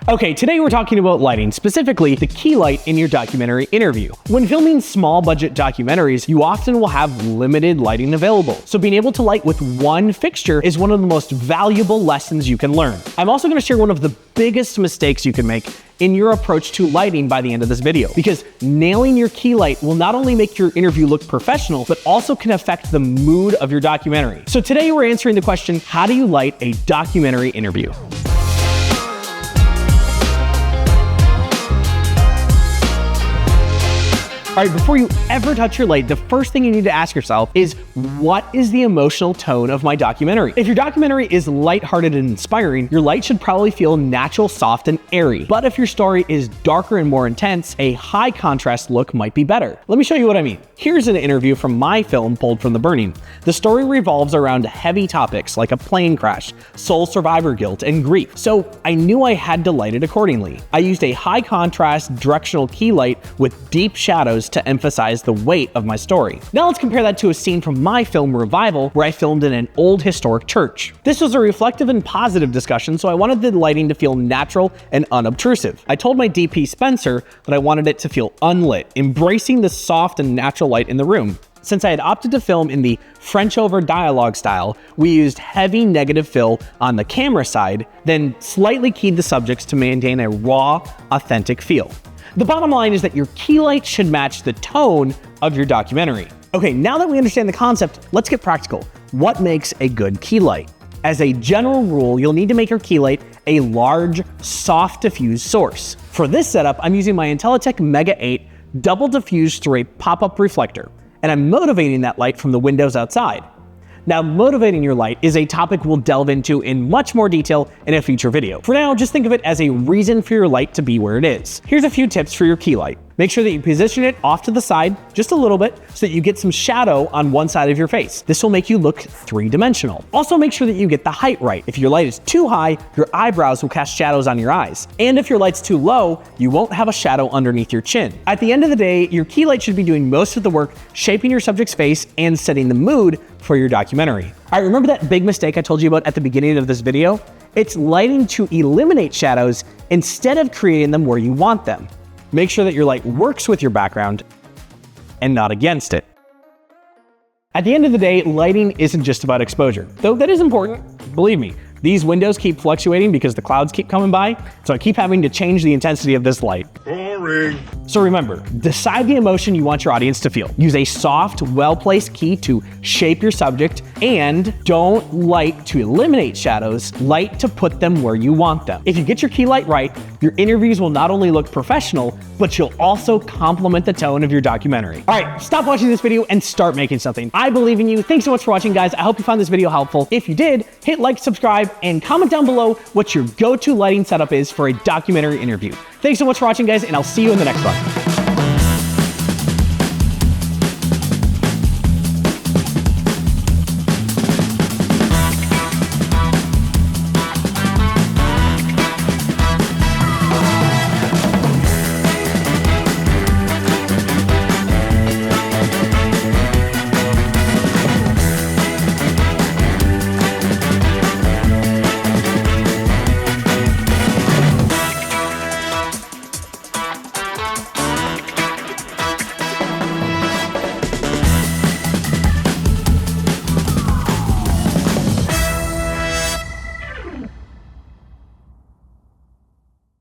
Okay, today we're talking about lighting, specifically the key light in your documentary interview. When filming small budget documentaries, you often will have limited lighting available. So being able to light with one fixture is one of the most valuable lessons you can learn. I'm also going to share one of the biggest mistakes you can make in your approach to lighting by the end of this video, because nailing your key light will not only make your interview look professional, but also can affect the mood of your documentary. So today we're answering the question, how do you light a documentary interview? All right, before you ever touch your light, the first thing you need to ask yourself is, what is the emotional tone of my documentary? If your documentary is lighthearted and inspiring, your light should probably feel natural, soft, and airy. But if your story is darker and more intense, a high contrast look might be better. Let me show you what I mean. Here's an interview from my film, Pulled from the Burning. The story revolves around heavy topics like a plane crash, sole survivor guilt, and grief. So I knew I had to light it accordingly. I used a high contrast directional key light with deep shadows to emphasize the weight of my story. Now let's compare that to a scene from my film Revival, where I filmed in an old historic church. This was a reflective and positive discussion, so I wanted the lighting to feel natural and unobtrusive. I told my DP Spencer that I wanted it to feel unlit, embracing the soft and natural light in the room. Since I had opted to film in the French over dialogue style, we used heavy negative fill on the camera side, then slightly keyed the subjects to maintain a raw, authentic feel. The bottom line is that your key light should match the tone of your documentary. Okay, now that we understand the concept, let's get practical. What makes a good key light? As a general rule, you'll need to make your key light a large, soft diffuse source. For this setup, I'm using my Intelitech Mega 8 double diffused through a pop-up reflector, and I'm motivating that light from the windows outside. Now, motivating your light is a topic we'll delve into in much more detail in a future video. For now, just think of it as a reason for your light to be where it is. Here's a few tips for your key light. Make sure that you position it off to the side just a little bit so that you get some shadow on one side of your face. This will make you look three-dimensional. Also, make sure that you get the height right. If your light is too high, your eyebrows will cast shadows on your eyes. And if your light's too low, you won't have a shadow underneath your chin. At the end of the day, your key light should be doing most of the work, shaping your subject's face and setting the mood for your documentary. All right, remember that big mistake I told you about at the beginning of this video? It's lighting to eliminate shadows instead of creating them where you want them. Make sure that your light works with your background and not against it. At the end of the day, lighting isn't just about exposure, though that is important. Believe me, these windows keep fluctuating because the clouds keep coming by, so I keep having to change the intensity of this light. Boring. So remember, decide the emotion you want your audience to feel. Use a soft, well-placed key to shape your subject, and don't light to eliminate shadows, light to put them where you want them. If you get your key light right, your interviews will not only look professional, but you'll also complement the tone of your documentary. All right, stop watching this video and start making something. I believe in you. Thanks so much for watching, guys. I hope you found this video helpful. If you did, hit like, subscribe, and comment down below what your go-to lighting setup is for a documentary interview. Thanks so much for watching, guys, and I'll see you in the next one.